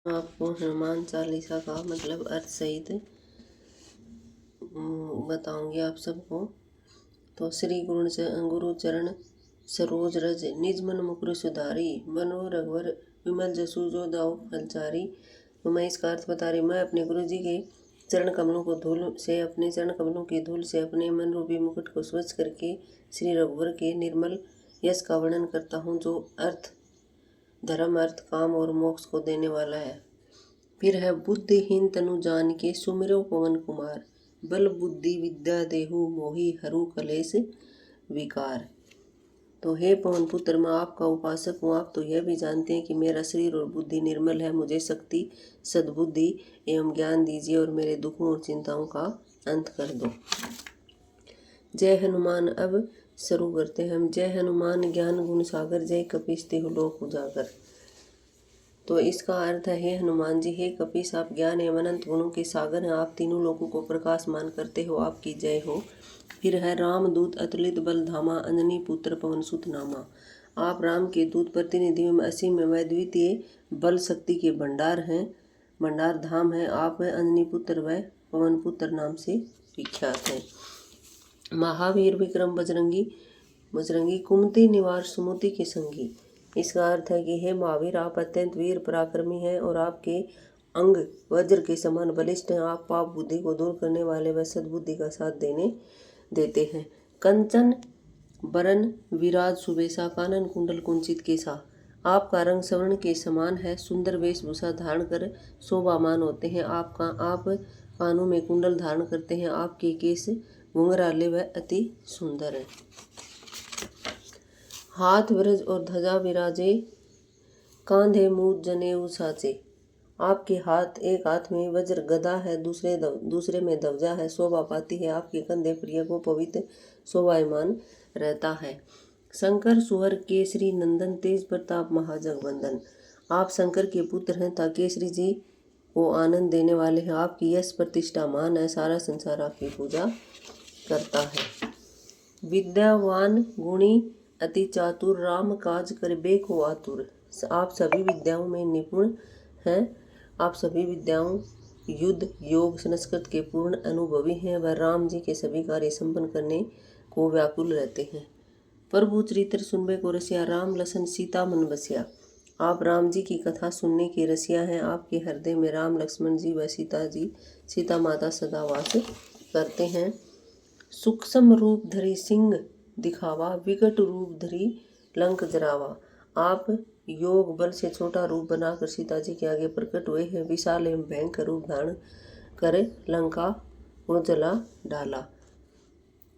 आपको हनुमान चालीसा का मतलब अर्थ सहित बताऊंगी आप सबको। तो श्री गुरु चरण सरोज रज निज मन मुकुर सुधारी बनो रघुवर विमल जसु जो दाऊ फलचारी। तो मैं इसका अर्थ बता रही। मैं अपने गुरु जी के चरण कमलों को अपने चरण कमलों की धूल से अपने मन रूपी मुकुट को स्वच्छ करके श्री रघुवर के निर्मल यश का वर्णन करता हूँ, जो अर्थ धर्म अर्थ काम और मोक्ष को देने वाला है। फिर है बुद्धिहीन तनु जान के सुमिरो पवन कुमार, बल बुद्धि विद्या देहु मोहि हरू कलेश विकार। तो हे पवन पुत्र, मैं आपका उपासक हूँ। आप तो यह भी जानते हैं कि मेरा शरीर और बुद्धि निर्मल है। मुझे शक्ति सद्बुद्धि एवं ज्ञान दीजिए और मेरे दुखों और चिंताओं का अंत कर दो। जय हनुमान। अब शुरू करते हैं हम। जय हनुमान ज्ञान गुण सागर, जय कपीस तिहु लोक उजागर। तो इसका अर्थ है, हे हनुमान जी, हे कपीस, आप ज्ञान एवं अनंत गुणों के सागर हैं। आप तीनों लोगों को प्रकाशमान करते हो, आपकी जय हो। फिर है रामदूत अतुलित बल धामा, अंजनी पुत्र पवन सुत नामा। आप राम के दूत, प्रतिनिधि में असीम में अद्वितीय बल शक्ति के भंडार हैं, भंडार धाम है। आप अंजनी पुत्र व पवन पुत्र नाम से विख्यात हैं। महावीर विक्रम बजरंगी, बजरंगी कुमति निवार सुमति के संगी। इसका अर्थ है कि हे महावीर, आप अत्यंत वीर पराक्रमी हैं और आपके अंग वज्र के समान बलिष्ठ हैं। आप पाप बुद्धि को दूर करने वाले व सद्बुद्धि का साथ देते हैं। कंचन बरन विराज सुबेसा, कानन कुंडल कुंचित केसा। आपका रंग स्वर्ण के समान है। सुंदर वेशभूषा धारण कर शोभामान होते हैं। आप कानों में कुंडल धारण करते हैं। आपके केश घुंघराले व अति सुंदर है। हाथ वज्र और ध्वजा विराजे, कांधे मूज जनेऊ साचे। आपके हाथ, एक हाथ में वज्र गदा है, दूसरे में ध्वजा है, शोभा पाती है। आपके कंधे प्रिय को पवित्र शोभायमान रहता है। शंकर सुवर केसरी नंदन, तेज प्रताप महाजगवंदन। आप शंकर के पुत्र हैं तथा केसरी जी को आनंद देने वाले हैं। आपकी यश प्रतिष्ठा मान है, सारा संसार आपकी पूजा करता है। विद्यावान गुणी अति चातुर, राम काज करबे को आतुर। आप सभी विद्याओं में निपुण हैं। आप सभी विद्याओं, युद्ध योग संस्कृत के पूर्ण अनुभवी हैं। वह राम जी के सभी कार्य संपन्न करने को व्याकुल रहते हैं। प्रभु चरित्र सुनबे को रसिया, राम लसन सीता मन बसिया। आप राम जी की कथा सुनने के रसिया हैं। आपके हृदय में राम लक्ष्मण जी व सीता माता सदा वास करते हैं। सूक्ष्म रूप धरी सिंह दिखावा, विकट रूप धरी लंक जरावा। आप योग बल से छोटा रूप बनाकर सीता जी के आगे प्रकट हुए हैं। विशाल एवं भयंकर रूप धारण कर लंका को जला डाला।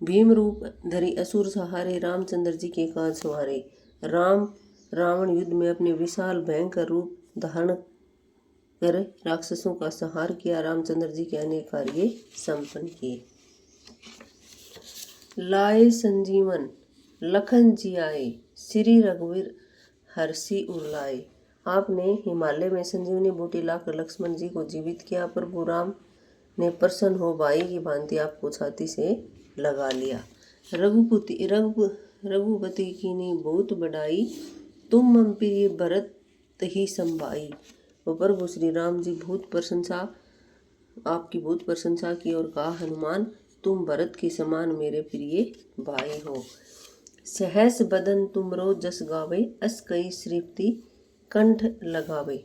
भीम रूप धरी असुर सहारे, रामचंद्र जी के काज संवारे। रावण युद्ध में अपने विशाल भयंकर रूप धारण कर राक्षसों का संहार किया। रामचंद्र जी के अनेक कार्य संपन्न किए। लाए संजीवन लखन जी आए, श्री रघुवीर हर्षि उरलाए। आपने हिमालय में संजीवनी बूटी लाकर लक्ष्मण जी को जीवित किया। प्रभु राम ने प्रसन्न हो भाई की भांति आपको छाती से लगा लिया। रघुपति की नी बहुत बढ़ाई, तुम मम प्रिय भरत ही संभाई। वो प्रभु श्री राम जी आपकी बहुत प्रशंसा की और कहा, हनुमान, तुम भरत के समान मेरे प्रिय भाई हो। सहस बदन तुमरो जस गावे, अस कई श्रीपति कंठ लगावे।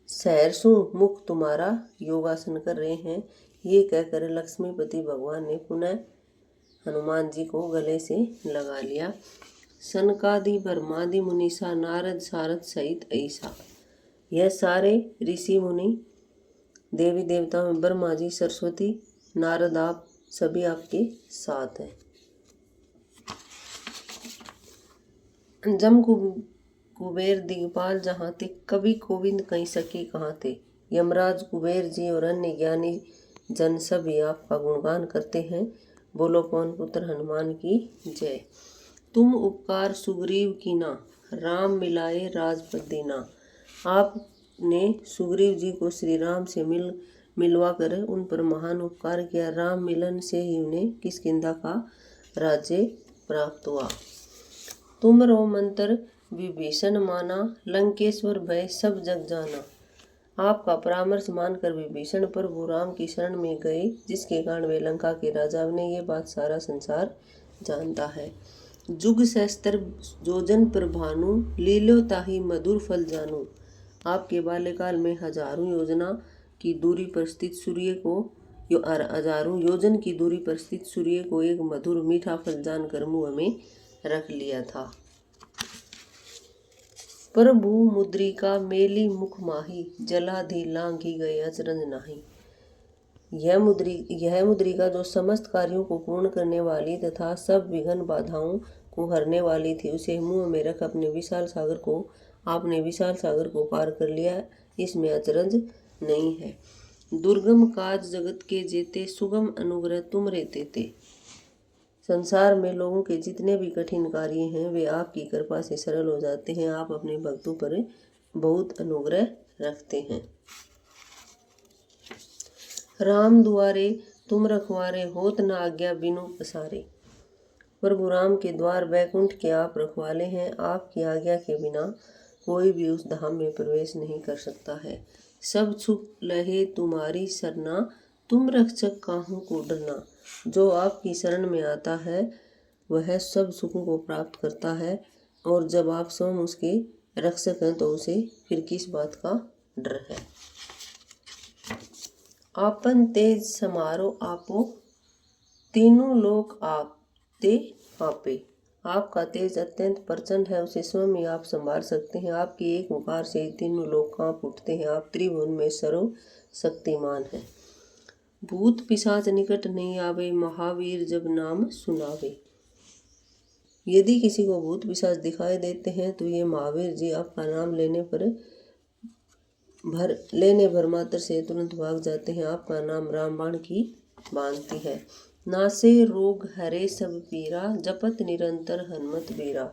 सहर्षों मुख तुम्हारा योगासन कर रहे हैं। ये कहकर लक्ष्मीपति भगवान ने पुनः हनुमान जी को गले से लगा लिया। सनकादि ब्रह्मादि मुनीसा, नारद सारद सहित ऐसा। यह सारे ऋषि मुनि, देवी देवता में ब्रह्मा जी, सरस्वती, नारद, आप सभी आपके साथ हैं। जम कुबेर दिगपाल जहाँ थे, कवि कोविंद कहीं सके कहाँ थे। यमराज कुबेर जी और अन्य ज्ञानी जन सभी आपका गुणगान करते हैं। बोलो पवन पुत्र हनुमान की जय। तुम उपकार सुग्रीव कीना, राम मिलाए राजपद दीना। आपने सुग्रीव जी को श्री राम से मिलवा कर उन पर महान उपकार किया। राम मिलन से ही उन्हें किष्किंधा का राज्य प्राप्त हुआ। तुम रो मंत्र विभीषण माना, लंकेश्वर भय सब जग जाना। आपका परामर्श मानकर विभीषण प्रभु राम की शरण में गए, जिसके कारण वे लंका के राजा बने। ये बात सारा संसार जानता है। जुग सहस्त्र योजन पर भानु, लीलो ताहि मधुर फल जानू। आपके बाल्यकाल में हजारों योजना की दूरी पर स्थित सूर्य को हजारों योजन की दूरी पर स्थित सूर्य को एक मधुर मीठा फल जानकर मुंह में रख लिया था। प्रभु मुद्रिका मेली मुख माही, जलाधि लांघी गए अचरज नाही। यह मुद्रिका जो समस्त कार्यों को पूर्ण करने वाली तथा सब विघ्न बाधाओं को हरने वाली थी, उसे मुंह में रख आपने विशाल सागर को पार कर लिया, इसमें अचरज नहीं है। दुर्गम काज जगत के जेते, सुगम अनुग्रह तुम रहते थे। संसार में लोगों के जितने भी कठिन कार्य हैं वे आपकी कृपा से सरल हो जाते हैं। आप अपने भक्तों पर बहुत अनुग्रह रखते हैं। राम दुआरे तुम रखवारे, होत न आज्ञा बिनु पसारे। प्रभु राम के द्वार वैकुंठ के आप रखवाले हैं। आपकी आज्ञा के बिना कोई भी उस धाम में प्रवेश नहीं कर सकता है। सब सुख लहे तुम्हारी सरना, तुम रक्षक काहू को डरना। जो आपकी शरण में आता है वह सब सुखों को प्राप्त करता है, और जब आप स्वयं उसके रक्षक हैं तो उसे फिर किस बात का डर है। आपन तेज समारो आपो, तीनों लोक आपते आपे। आपका तेज अत्यंत प्रचंड है, उसे स्वयं ही आप संभाल सकते हैं। आपकी एक पुकार से तीनों लोग कांप उठते हैं। आप त्रिभुवन में सर्वशक्तिमान हैं। भूत पिशाच निकट नहीं आवे, महावीर जब नाम सुनावे। यदि किसी को भूत पिशाच दिखाई देते हैं तो ये महावीर जी आपका नाम लेने भर मात्र से तुरंत भाग जाते हैं। आपका नाम रामबाण की बांधती है। नासे रोग हरे सब पीरा, जपत निरंतर हनुमत बीरा।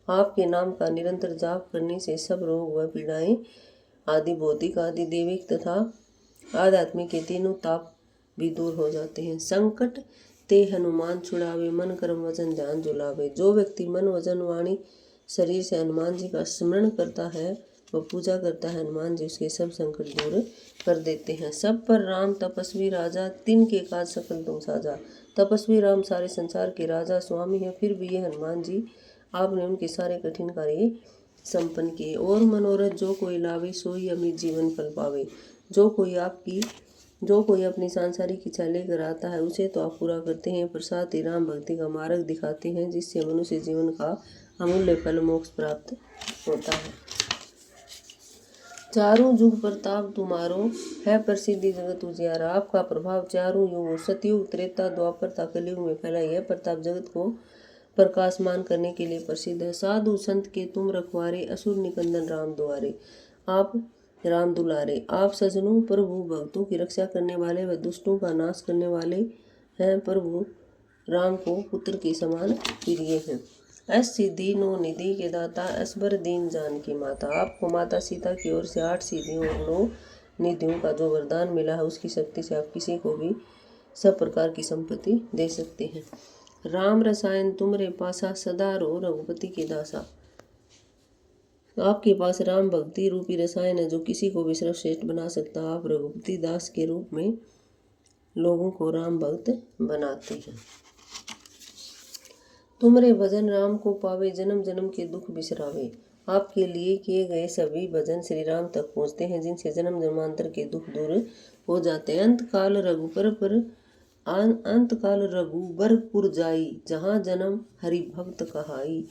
आपके नाम का निरंतर जाप करने से सब रोग व पीड़ाएं आदि भौतिक आदि दैविक तथा आध्यात्मिक के तीनों ताप भी दूर हो जाते हैं। संकट ते हनुमान छुड़ावे, मन कर्म वचन ध्यान जुलावे। जो व्यक्ति मन वचन वाणी शरीर से हनुमान जी का स्मरण करता है वह पूजा करता है, हनुमान जी उसके सब संकट दूर कर देते हैं। सब पर राम तपस्वी राजा, तिन के काज सकल तुम साजा। तपस्वी राम सारे संसार के राजा स्वामी हैं, फिर भी ये हनुमान जी आपने उनके सारे कठिन कार्य संपन्न किए। और मनोरथ जो कोई लावे, सोई अमित जीवन फल पावे। जो कोई अपनी सांसारिक इच्छा लेकर आता है उसे तो आप पूरा करते हैं, पर साथ ही राम भक्ति का मार्ग दिखाते हैं, जिससे मनुष्य जीवन का अमूल्य फल मोक्ष प्राप्त होता है। चारों युग प्रताप तुम्हारो, है प्रसिद्धि जगत उजियारा। आपका प्रभाव चारों युगों सतयुग त्रेता द्वापर तथा कलयुग में फैला। यह प्रताप जगत को प्रकाशमान करने के लिए प्रसिद्ध है। साधु संत के तुम रखवारे, असुर निकंदन राम दुआरे। आप राम दुलारे, आप सज्जनों प्रभु भक्तों की रक्षा करने वाले व दुष्टों का नाश करने वाले हैं। प्रभु राम को पुत्र के समान प्रिय हैं। ऐसी दीनो निधि के दाता, असबर दीन जान की माता। आपको माता सीता की ओर से 8 सिद्धियों निधियों का जो वरदान मिला है, उसकी शक्ति से आप किसी को भी सब प्रकार की संपत्ति दे सकते हैं। राम रसायन तुमरे पासा, सदा रो रघुपति के दासा। आपके पास राम भक्ति रूपी रसायन है जो किसी को भी सर्वश्रेष्ठ बना सकता है। आप रघुपति दास के रूप में लोगों को राम भक्त बनाते हैं। तुमरे भजन राम को पावे, जन्म जन्म के दुख बिसरावे। आपके लिए किए गए सभी भजन श्री राम तक पहुँचते हैं, जिनसे जन्म जन्मांतर के दुख दूर हो जाते हैं। अंतकाल रघुबरपुर जाई, जहाँ जन्म हरि भक्त कहाई।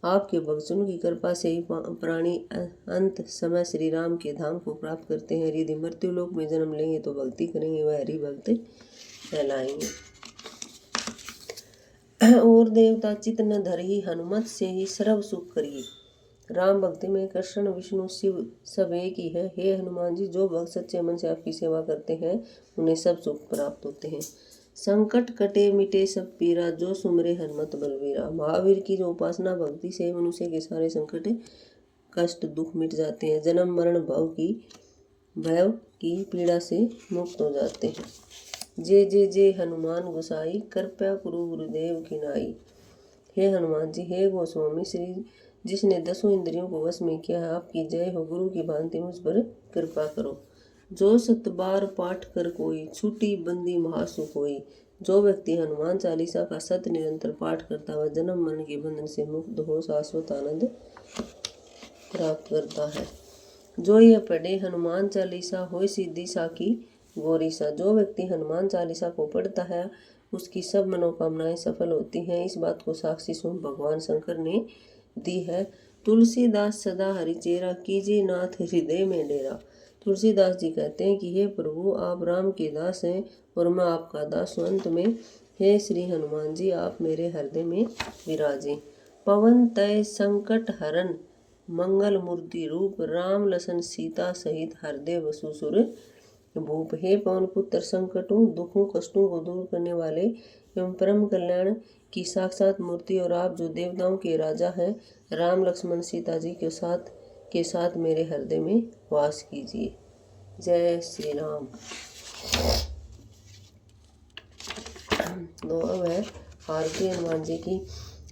आपके भक्तों की कृपा से ही प्राणी अंत समय श्री राम के धाम को प्राप्त करते हैं। यदि मृत्यु लोक में जन्म लेंगे तो भक्ति करेंगे, वह हरि भक्त कहलाएंगे। और देवता चित न धरही, हनुमत से ही सर्व सुख करिए। राम भक्ति में कृष्ण विष्णु शिव सब एक ही है। हे हनुमान जी, जो भक्त सच्चे मन से आपकी सेवा करते हैं उन्हें सब सुख प्राप्त होते हैं। संकट कटे मिटे सब पीरा, जो सुमरे हनुमत बलवीरा। महावीर की जो उपासना भक्ति से मनुष्य के सारे संकट कष्ट दुख मिट जाते हैं। जन्म मरण भय की पीड़ा से मुक्त हो जाते हैं। जे हनुमान गोसाई, कृपया गुरु गुरुदेव की नाई। हे हनुमान जी, हे गोस्वामी श्री जिसने 10 इंद्रियों को वश में किया है, आपकी जय हो। गुरु की भांति मुझ पर कृपा करो। जो 7 बार पाठ कर कोई, छूटी बंदी महासुख होई। जो व्यक्ति हनुमान चालीसा का सत निरंतर पाठ करता हुआ जन्म मरण के बंधन से मुक्त हो शाश्वत आनंद प्राप्त करता है। जो यह पढ़े हनुमान चालीसा होय सिद्धि साकी गौरीसा। जो व्यक्ति हनुमान चालीसा को पढ़ता है उसकी सब मनोकामनाएं सफल होती हैं। इस बात को साक्षी स्वयं भगवान शंकर ने दी है। तुलसीदास सदा हरिचेरा, कीजिए नाथ हृदय में डेरा। तुलसीदास जी कहते हैं कि हे प्रभु, आप राम के दास हैं और मैं आपका दास हूं। अंत में हे श्री हनुमान जी, आप मेरे हृदय में विराजे। पवन तय संकट हरन, मंगल मूर्ति रूप, राम लसन सीता सहित हृदय वसु सुर भूप। हे पवन पुत्र, संकटों दुखों कष्टों को दूर करने वाले एवं परम कल्याण की साक्षात मूर्ति और आप जो देवताओं के राजा हैं, राम लक्ष्मण सीता जी के साथ मेरे हृदय में वास कीजिए। जय श्री राम। तो अब है आरती हनुमान जी की।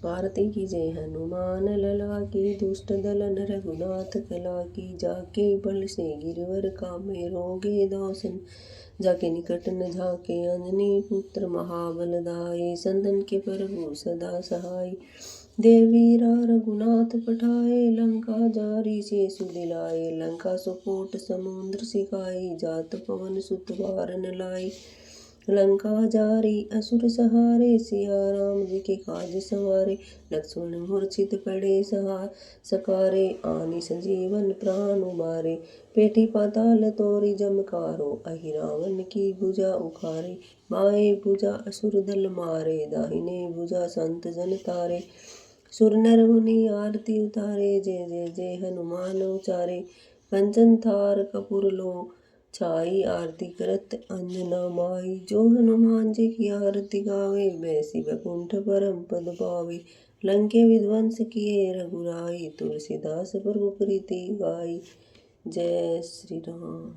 आरती की जय हनुमान लला की, दुष्ट दलन रघुनाथ कला की। जाके बल से गिरवर कामे, रोगे दासन जाके निकट न झाके। अंजनी पुत्र महाबलदाई, संतन के प्रभु सदा सहाय। देवीरा रघुनाथ पठाए, लंका जारी से सुदिलाए। लंका सुकोट समुद्र सिकाई, जात पवन सुत बार न लाई। लंका जारी असुर सहारे, सिया राम जी के काज संवारे। लक्ष्मण मूर्छित पड़े सकारे, आनि संजीवन प्राण उबारे। पेठी पाताल तोरी जमकारो, अहि रावण की भुजा उखारे। बाएं भुजा असुर दल मारे, दाहिने भुजा संत जन तारे। सुर नर मुनि आरती उतारे, जय जय जय हनुमान उचारे। कंचन थार कपूर लो छाई, आरती करत अंजना माई। जो हनुमान जी की आरती गावे, बैसी वैकुंठ परम पद पावे। लंके विध्वंस किए रघुराई, तुलसीदास प्रभु प्रीति गाई। जय श्री राम।